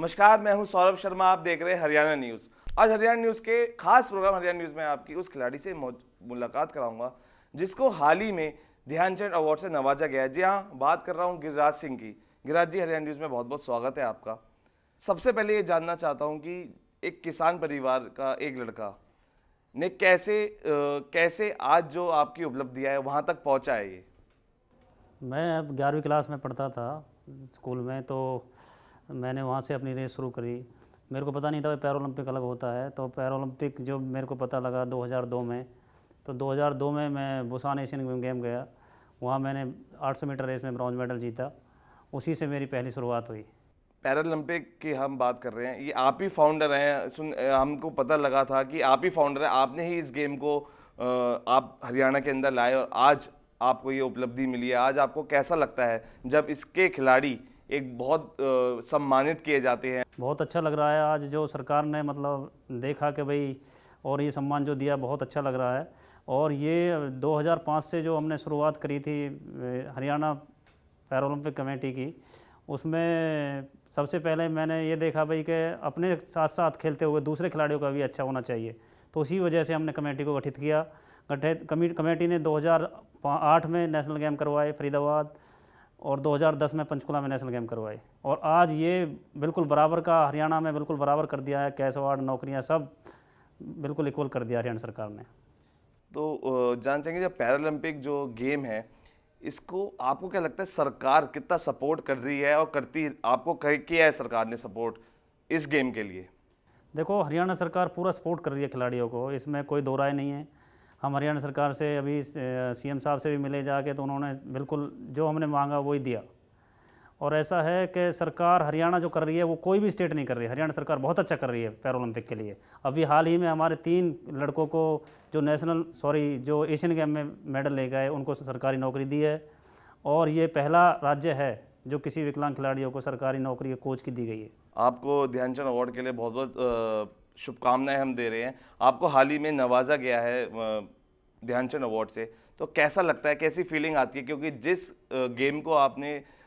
नमस्कार, मैं हूं सौरभ शर्मा। आप देख रहे हैं हरियाणा न्यूज़। आज हरियाणा न्यूज़ के खास प्रोग्राम हरियाणा न्यूज़ में आपकी उस खिलाड़ी से मुलाकात कराऊंगा जिसको हाल ही में ध्यानचंद अवार्ड से नवाजा गया है। जी हाँ, बात कर रहा हूं गिरिराज सिंह की। गिरिराज जी, हरियाणा न्यूज़ में बहुत बहुत स्वागत है आपका। सबसे पहले ये जानना चाहता हूँ कि एक किसान परिवार का एक लड़का ने कैसे आज जो आपकी उपलब्धियाँ है वहाँ तक पहुँचा है ये। मैं अब 11वीं क्लास में पढ़ता था स्कूल में, तो मैंने वहाँ से अपनी रेस शुरू करी। मेरे को पता नहीं था पैरा ओलंपिक अलग होता है, तो पैरा ओलंपिक जो मेरे को पता लगा 2002 में, तो 2002 में मैं बुसान एशियन गेम गया। वहाँ मैंने 800 मीटर रेस में ब्रॉन्ज मेडल जीता। उसी से मेरी पहली शुरुआत हुई। पैरालंपिक की हम बात कर रहे हैं, ये आप ही फाउंडर हैं। हमको पता लगा था कि आप ही फाउंडर हैं। आपने ही इस गेम को आप हरियाणा के अंदर लाए और आज आपको ये उपलब्धि मिली है। आज आपको कैसा लगता है जब इसके खिलाड़ी एक बहुत सम्मानित किए जाते हैं? बहुत अच्छा लग रहा है आज जो सरकार ने मतलब देखा कि भाई, और ये सम्मान जो दिया बहुत अच्छा लग रहा है। और ये 2005 से जो हमने शुरुआत करी थी हरियाणा पैरा ओलंपिक कमेटी की, उसमें सबसे पहले मैंने ये देखा भाई कि अपने साथ साथ खेलते हुए दूसरे खिलाड़ियों का भी अच्छा होना चाहिए। तो उसी वजह से हमने कमेटी को गठित किया। कमेटी ने 2008 में नेशनल गेम करवाए फरीदाबाद, और 2010 में पंचकुला में नेशनल गेम करवाए। और आज ये बिल्कुल बराबर का हरियाणा में बिल्कुल बराबर कर दिया है। कैश अवार्ड, नौकरियां सब बिल्कुल इक्वल कर दिया हरियाणा सरकार ने। तो जान चाहेंगे, जब पैरालंपिक जो गेम है इसको आपको क्या लगता है सरकार कितना सपोर्ट कर रही है और करती आपको किया है सरकार ने सपोर्ट इस गेम के लिए? देखो, हरियाणा सरकार पूरा सपोर्ट कर रही है खिलाड़ियों को, इसमें कोई दो राय नहीं है। हम हरियाणा सरकार से अभी सीएम साहब से भी मिले जाके, तो उन्होंने बिल्कुल जो हमने मांगा वही दिया। और ऐसा है कि सरकार हरियाणा जो कर रही है वो कोई भी स्टेट नहीं कर रही है। हरियाणा सरकार बहुत अच्छा कर रही है पैरा ओलंपिक के लिए। अभी हाल ही में हमारे 3 लड़कों को जो एशियन गेम में मेडल ले गए, उनको सरकारी नौकरी दी है। और ये पहला राज्य है जो किसी विकलांग खिलाड़ियों को सरकारी नौकरी कोच की दी गई है। आपको ध्यानचंद अवार्ड के लिए बहुत बहुत शुभकामनाएं हम दे रहे हैं। आपको हाल ही में नवाजा गया है ध्यानचंद अवार्ड से, तो कैसा लगता है, कैसी फीलिंग आती है? क्योंकि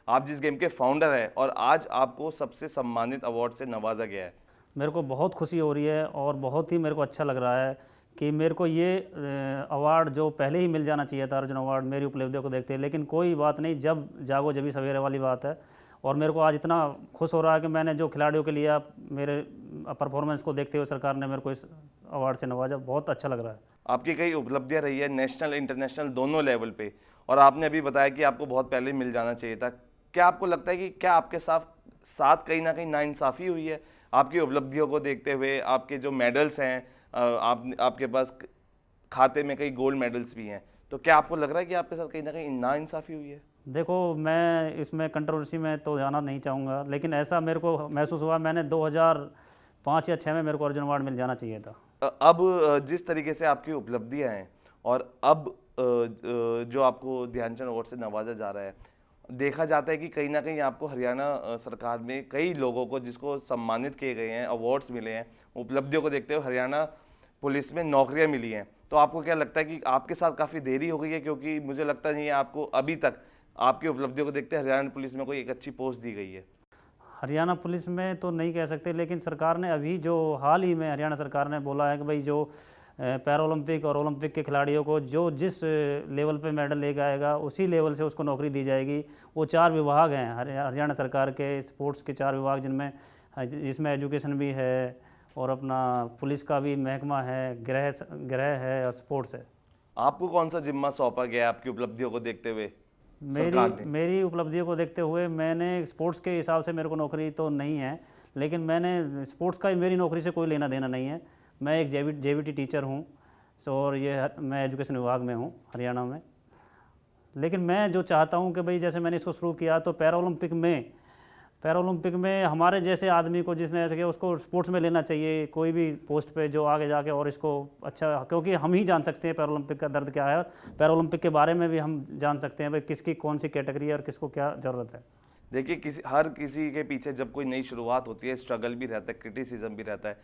आप जिस गेम के फाउंडर हैं और आज आपको सबसे सम्मानित अवार्ड से नवाजा गया है। मेरे को बहुत खुशी हो रही है और बहुत ही मेरे को अच्छा लग रहा है कि मेरे को ये अवार्ड जो पहले ही मिल जाना चाहिए था, अर्जुन अवार्ड, मेरी उपलब्धियों को देखते हैं। लेकिन कोई बात नहीं, जब जागो जभी सवेरे वाली बात है। और मेरे को आज इतना खुश हो रहा है कि मैंने जो खिलाड़ियों के लिए मेरे परफॉर्मेंस को देखते हुए सरकार ने मेरे को इस अवार्ड से नवाजा। बहुत अच्छा लग रहा है। आपकी कई उपलब्धियां रही है नेशनल इंटरनेशनल दोनों लेवल पे, और आपने अभी बताया कि आपको बहुत पहले मिल जाना चाहिए था। क्या आपको लगता है कि क्या आपके साथ कहीं ना कहीं नाइंसाफ़ी हुई है आपकी उपलब्धियों को देखते हुए? आपके जो मेडल्स हैं, आपके पास खाते में कई गोल्ड मेडल्स भी हैं, तो क्या आपको लग रहा है कि आपके साथ कहीं ना कहीं नाइंसाफ़ी हुई है? देखो, मैं इसमें कंट्रोवर्सी में तो जाना नहीं चाहूँगा, लेकिन ऐसा मेरे को महसूस हुआ, मैंने 2005 या 6 में मेरे को अर्जुन अवार्ड मिल जाना चाहिए था। अब जिस तरीके से आपकी उपलब्धियां हैं और अब जो आपको ध्यानचंद अवार्ड से नवाजा जा रहा है, देखा जाता है कि कहीं ना कहीं आपको हरियाणा सरकार में कई लोगों को जिसको सम्मानित किए गए हैं, अवार्ड्स मिले हैं, उपलब्धियों को देखते हुए हरियाणा पुलिस में नौकरियां मिली हैं। तो आपको क्या लगता है कि आपके साथ काफ़ी देरी हो गई है? क्योंकि मुझे लगता नहीं है आपको अभी तक आपकी उपलब्धियों को देखते हरियाणा पुलिस में कोई एक अच्छी पोस्ट दी गई है। हरियाणा पुलिस में तो नहीं कह सकते, लेकिन सरकार ने अभी जो हाल ही में हरियाणा सरकार ने बोला है कि भाई जो पैरा ओलंपिक और ओलंपिक के खिलाड़ियों को जो जिस लेवल पे मेडल लेके आएगा उसी लेवल से उसको नौकरी दी जाएगी। वो 4 विभाग हैं हरियाणा सरकार के, स्पोर्ट्स के 4 विभाग, जिसमें एजुकेशन भी है और अपना पुलिस का भी महकमा है, गृह है और स्पोर्ट्स है। आपको कौन सा जिम्मा सौंपा गया है आपकी उपलब्धियों को देखते हुए? मेरी उपलब्धियों को देखते हुए मैंने स्पोर्ट्स के हिसाब से मेरे को नौकरी तो नहीं है, लेकिन मैंने स्पोर्ट्स का मेरी नौकरी से कोई लेना देना नहीं है। मैं एक जेवीटी टीचर हूँ, और मैं एजुकेशन विभाग में हूँ हरियाणा में। लेकिन मैं जो चाहता हूँ कि भाई जैसे मैंने इसको शुरू किया, तो पैरा ओलंपिक में हमारे जैसे आदमी को, जिसने ऐसे किया, उसको स्पोर्ट्स में लेना चाहिए कोई भी पोस्ट पे, जो आगे जाके और इसको अच्छा, क्योंकि हम ही जान सकते हैं पैरा ओलंपिक का दर्द क्या है, और पैरा ओलंपिक के बारे में भी हम जान सकते हैं भाई किसकी कौन सी कैटेगरी है और किसको क्या ज़रूरत है। देखिए, हर किसी के पीछे जब कोई नई शुरुआत होती है, स्ट्रगल भी रहता है, क्रिटिसिज्म भी रहता है।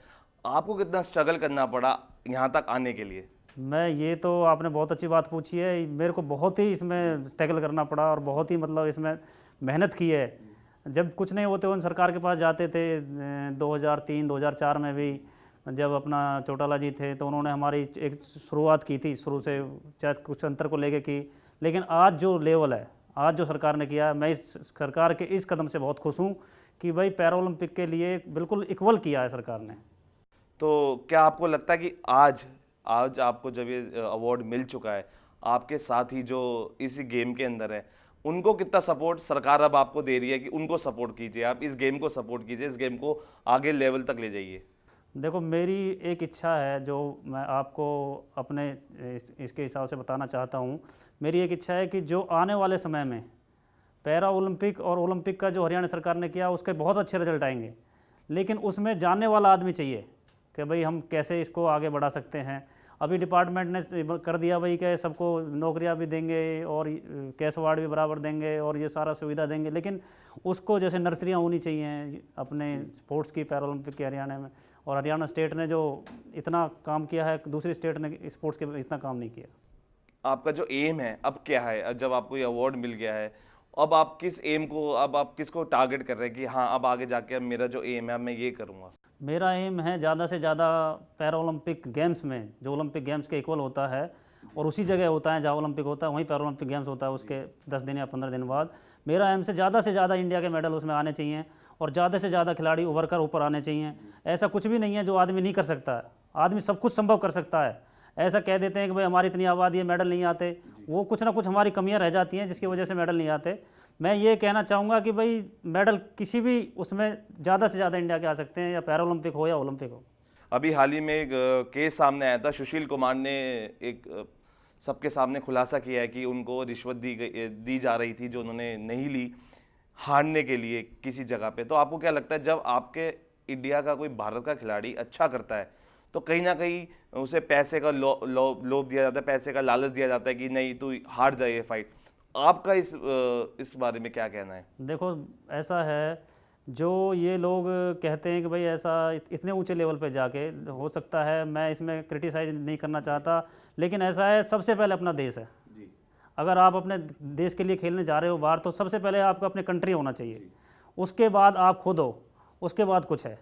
आपको कितना स्ट्रगल करना पड़ा यहाँ तक आने के लिए? ये तो आपने बहुत अच्छी बात पूछी है। मेरे को बहुत ही इसमें स्ट्रगल करना पड़ा और बहुत ही मतलब इसमें मेहनत की है। जब कुछ नहीं होते उन सरकार के पास जाते थे। 2003 2004 में भी जब अपना चौटाला जी थे तो उन्होंने हमारी एक शुरुआत की थी, शुरू से चाहे कुछ अंतर को लेके की। लेकिन आज जो लेवल है, आज जो सरकार ने किया, मैं इस सरकार के इस कदम से बहुत खुश हूँ कि भाई पैरा ओलंपिक के लिए बिल्कुल इक्वल किया है सरकार ने। तो क्या आपको लगता है कि आज आज आपको जब ये अवार्ड मिल चुका है, आपके साथ ही जो इसी गेम के अंदर है, उनको कितना सपोर्ट सरकार अब आपको दे रही है कि उनको सपोर्ट कीजिए, आप इस गेम को सपोर्ट कीजिए, इस गेम को आगे लेवल तक ले जाइए? देखो, मेरी एक इच्छा है जो मैं आपको अपने इसके हिसाब से बताना चाहता हूँ। मेरी एक इच्छा है कि जो आने वाले समय में पैरा ओलंपिक और ओलंपिक का जो हरियाणा सरकार ने किया उसके बहुत अच्छे रिजल्ट आएंगे, लेकिन उसमें जानने वाला आदमी चाहिए कि भाई हम कैसे इसको आगे बढ़ा सकते हैं। अभी डिपार्टमेंट ने कर दिया भाई कि सबको नौकरियां भी देंगे और कैश अवार्ड भी बराबर देंगे और ये सारा सुविधा देंगे, लेकिन उसको जैसे नर्सरियां होनी चाहिए अपने स्पोर्ट्स की पैरा ओलंपिक के हरियाणा में। और हरियाणा स्टेट ने जो इतना काम किया है, दूसरी स्टेट ने स्पोर्ट्स के इतना काम नहीं किया। आपका जो एम है अब क्या है? अब जब आपको ये अवार्ड मिल गया है, अब आप किस एम को, अब आप किसको टारगेट कर रहे हैं कि हाँ अब आगे जाके अब मेरा जो एम है अब मैं ये करूँगा? मेरा एम है ज़्यादा से ज़्यादा पैरा ओलंपिक गेम्स में, जो ओलंपिक गेम्स के इक्वल होता है और उसी जगह होता है जहाँ ओलंपिक होता है वहीं पैरा ओलंपिक गेम्स होता है, उसके 10 दिन या 15 दिन बाद मेरा एम से ज़्यादा इंडिया के मेडल उसमें आने चाहिए और ज़्यादा से ज़्यादा खिलाड़ी उभर कर ऊपर आने चाहिए। ऐसा कुछ भी नहीं है जो आदमी नहीं कर सकता है, आदमी सब कुछ संभव कर सकता है। ऐसा कह देते हैं कि भाई हमारी इतनी आबादी है, मेडल नहीं आते, वो कुछ ना कुछ हमारी कमियां रह जाती हैं जिसकी वजह से मेडल नहीं आते। मैं ये कहना चाहूँगा कि भाई मेडल किसी भी उसमें ज़्यादा से ज़्यादा इंडिया के आ सकते हैं, या पैरा ओलंपिक हो या ओलंपिक हो। अभी हाल ही में एक केस सामने आया था, सुशील कुमार ने एक सबके सामने खुलासा किया है कि उनको रिश्वत दी जा रही थी जो उन्होंने नहीं ली हारने के लिए किसी जगह पे। तो आपको क्या लगता है जब आपके इंडिया का कोई भारत का खिलाड़ी अच्छा करता है तो कहीं ना कहीं उसे पैसे का लोभ दिया जाता है, पैसे का लालच दिया जाता है कि नहीं तू हार जाए ये फाइट? आपका इस बारे में क्या कहना है? देखो, ऐसा है, जो ये लोग कहते हैं कि भाई ऐसा इतने ऊंचे लेवल पे जाके हो सकता है, मैं इसमें क्रिटिसाइज नहीं करना चाहता, लेकिन ऐसा है, सबसे पहले अपना देश है। अगर आप अपने देश के लिए खेलने जा रहे हो बाहर, तो सबसे पहले आपको अपने कंट्री होना चाहिए, उसके बाद आप खुद हो, उसके बाद कुछ है।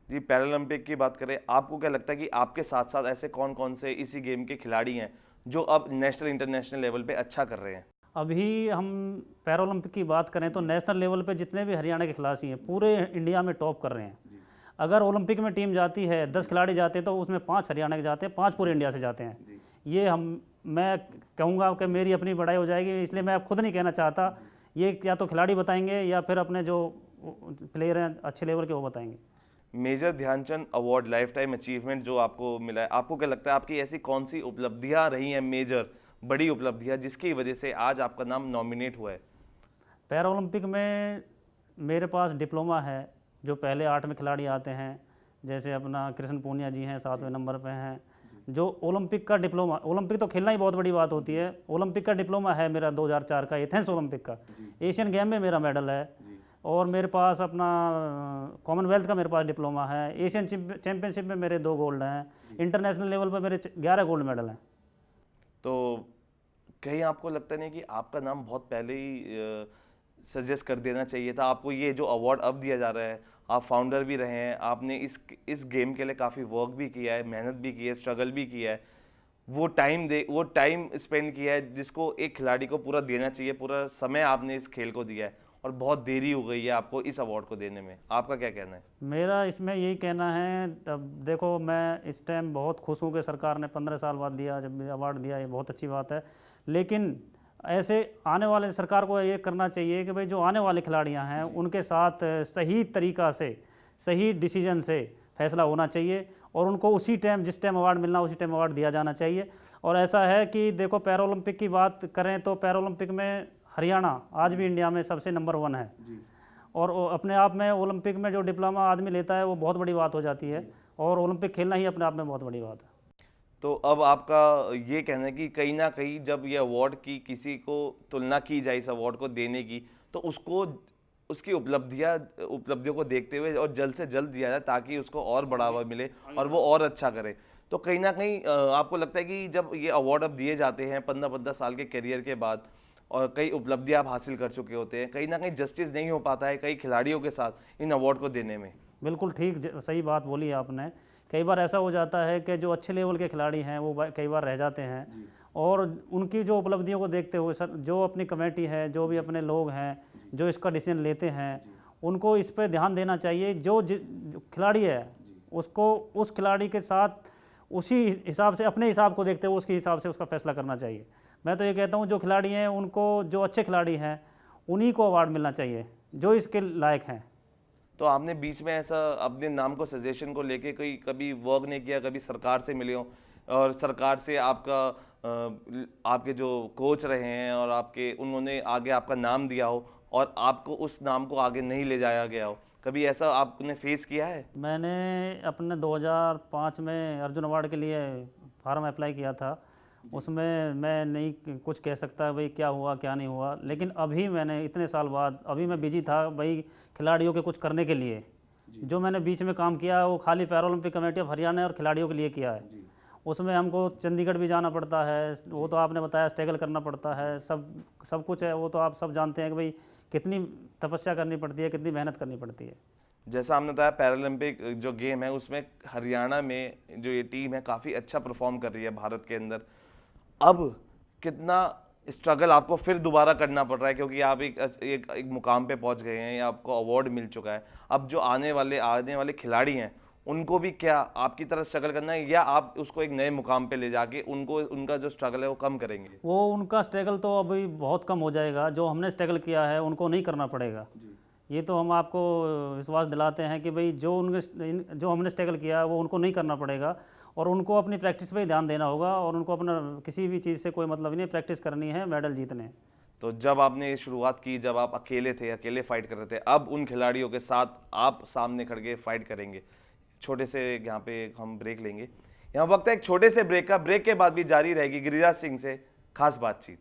जी, पैरालंपिक की बात करें, आपको क्या लगता है कि आपके साथ साथ ऐसे कौन कौन से इसी गेम के खिलाड़ी हैं जो अब नेशनल इंटरनेशनल लेवल पे अच्छा कर रहे हैं? अभी हम पैरा ओलंपिक की बात करें तो नेशनल लेवल पे जितने भी हरियाणा के खिलाड़ी हैं पूरे इंडिया में टॉप कर रहे हैं। अगर ओलंपिक में टीम जाती है, 10 खिलाड़ी जाते हैं तो उसमें 5 हरियाणा के जाते हैं, 5 पूरे इंडिया से जाते हैं। ये मैं कहूँगा कि मेरी अपनी बड़ाई हो जाएगी, इसलिए मैं खुद नहीं कहना चाहता। ये या तो खिलाड़ी बताएंगे या फिर अपने जो प्लेयर हैं अच्छे लेवल के वो बताएंगे। Major Dhyanchand award lifetime achievement जो आपको मिला है, आपको क्या लगता है आपकी ऐसी कौन सी उपलब्धियां रही हैं, मेजर बड़ी उपलब्धियां, जिसकी वजह से आज आपका नाम नॉमिनेट हुआ है? पैरा ओलंपिक में मेरे पास डिप्लोमा है, जो पहले 8 में खिलाड़ी आते हैं, जैसे अपना कृष्ण पूनिया जी हैं 7वें नंबर पे हैं। जो ओलंपिक का डिप्लोमा, ओलंपिक तो खेलना ही बहुत बड़ी बात होती है, ओलंपिक का डिप्लोमा है मेरा 2004 का, एथेंस ओलंपिक का। एशियन गेम में मेरा मेडल है, और मेरे पास अपना कॉमनवेल्थ का मेरे पास डिप्लोमा है। एशियन चैम्पियनशिप में मेरे 2 गोल्ड हैं, इंटरनेशनल लेवल पर मेरे 11 गोल्ड मेडल हैं। तो कहीं आपको लगता नहीं कि आपका नाम बहुत पहले ही सजेस्ट कर देना चाहिए था? आपको ये जो अवार्ड अब दिया जा रहा है, आप फाउंडर भी रहे हैं, आपने इस गेम के लिए काफ़ी वर्क भी किया है, मेहनत भी की है, स्ट्रगल भी किया है, वो टाइम स्पेंड किया है जिसको एक खिलाड़ी को पूरा देना चाहिए, पूरा समय आपने इस खेल को दिया है, और बहुत देरी हो गई है आपको इस अवार्ड को देने में। आपका क्या कहना है? मेरा इसमें यही कहना है, तब देखो मैं इस टाइम बहुत खुश हूँ कि सरकार ने 15 साल बाद दिया, जब अवार्ड दिया, ये बहुत अच्छी बात है। लेकिन ऐसे आने वाले सरकार को ये करना चाहिए कि भाई जो आने वाले खिलाड़ियाँ हैं उनके साथ सही तरीक़ा से, सही डिसीजन से फैसला होना चाहिए, और उनको उसी टाइम, जिस टाइम अवार्ड मिलना उसी टाइम अवार्ड दिया जाना चाहिए। और ऐसा है कि देखो, पैरा ओलंपिक की बात करें तो पैरा ओलंपिक में हरियाणा आज भी इंडिया में सबसे नंबर 1 है, और अपने आप में ओलंपिक में जो डिप्लोमा आदमी लेता है वो बहुत बड़ी बात हो जाती है, और ओलंपिक खेलना ही अपने आप में बहुत बड़ी बात है। तो अब आपका ये कहना है कि कहीं ना कहीं जब ये अवार्ड की किसी को तुलना की जाए इस अवार्ड को देने की, तो उसको उसकी उपलब्धियों को देखते हुए और जल्द से जल्द दिया जाए ताकि उसको और बढ़ावा मिले और वो और अच्छा करे। तो कहीं ना कहीं आपको लगता है कि जब ये अवार्ड अब दिए जाते हैं 15-15 साल के करियर के बाद, और कई उपलब्धियां आप हासिल कर चुके होते हैं, कहीं ना कहीं जस्टिस नहीं हो पाता है कई खिलाड़ियों के साथ इन अवार्ड को देने में। बिल्कुल ठीक, सही बात बोली आपने। कई बार ऐसा हो जाता है कि जो अच्छे लेवल के खिलाड़ी हैं वो कई बार रह जाते हैं, और उनकी जो उपलब्धियों को देखते हुए सर, जो अपनी कमेटी है, जो भी अपने लोग हैं जो इसका डिसीजन लेते हैं, उनको इस पे ध्यान देना चाहिए। जो खिलाड़ी है उसको उस खिलाड़ी के साथ उसी हिसाब से, अपने हिसाब को देखते हुए उसके हिसाब से उसका फैसला करना चाहिए। मैं तो ये कहता हूँ जो खिलाड़ी हैं उनको, जो अच्छे खिलाड़ी हैं उन्हीं को अवार्ड मिलना चाहिए जो इसके लायक हैं। तो आपने बीच में ऐसा अपने नाम को सजेशन को लेके कोई कभी वर्क नहीं किया, कभी सरकार से मिले हो और सरकार से आपका आपके जो कोच रहे हैं और आपके उन्होंने आगे आपका नाम दिया हो और आपको उस नाम को आगे नहीं ले जाया गया हो, कभी ऐसा आपने फेस किया है? मैंने अपने 2005 में अर्जुन अवार्ड के लिए फार्म अप्लाई किया था। उसमें मैं नहीं कुछ कह सकता भाई क्या हुआ क्या नहीं हुआ, लेकिन अभी मैंने इतने साल बाद, अभी मैं बिजी था भाई खिलाड़ियों के कुछ करने के लिए। जो मैंने बीच में काम किया वो खाली पैरालंपिक कमेटी ऑफ हरियाणा और खिलाड़ियों के लिए किया है। उसमें हमको चंडीगढ़ भी जाना पड़ता है, वो तो आपने बताया, स्ट्रगल करना पड़ता है, सब कुछ है, वो तो आप सब जानते हैं कि भाई कितनी तपस्या करनी पड़ती है, कितनी मेहनत करनी पड़ती है। जैसा आपने बताया पैरालंपिक जो गेम है उसमें हरियाणा में जो ये टीम है काफ़ी अच्छा परफॉर्म कर रही है भारत के अंदर। अब कितना स्ट्रगल आपको फिर दोबारा करना पड़ रहा है, क्योंकि आप एक मुकाम पे पहुंच गए हैं या आपको अवार्ड मिल चुका है। अब जो आने वाले खिलाड़ी हैं उनको भी क्या आपकी तरह स्ट्रगल करना है, या आप उसको एक नए मुकाम पे ले जाके उनको उनका जो स्ट्रगल है वो कम करेंगे? वो उनका स्ट्रगल तो अभी बहुत कम हो जाएगा, जो हमने स्ट्रगल किया है उनको नहीं करना पड़ेगा। ये तो हम आपको विश्वास दिलाते हैं कि भाई जो हमने स्ट्रगल किया है वो उनको नहीं करना पड़ेगा, और उनको अपनी प्रैक्टिस पे ही ध्यान देना होगा, और उनको अपना किसी भी चीज़ से कोई मतलब नहीं, प्रैक्टिस करनी है, मेडल जीतने। तो जब आपने ये शुरुआत की, जब आप अकेले थे, अकेले फाइट कर रहे थे, अब उन खिलाड़ियों के साथ आप सामने खड़ के फाइट करेंगे। छोटे से यहाँ पे हम ब्रेक लेंगे, यहाँ वक्त है एक छोटे से ब्रेक का। ब्रेक के बाद भी जारी रहेगी गिरिराज सिंह से खास बातचीत।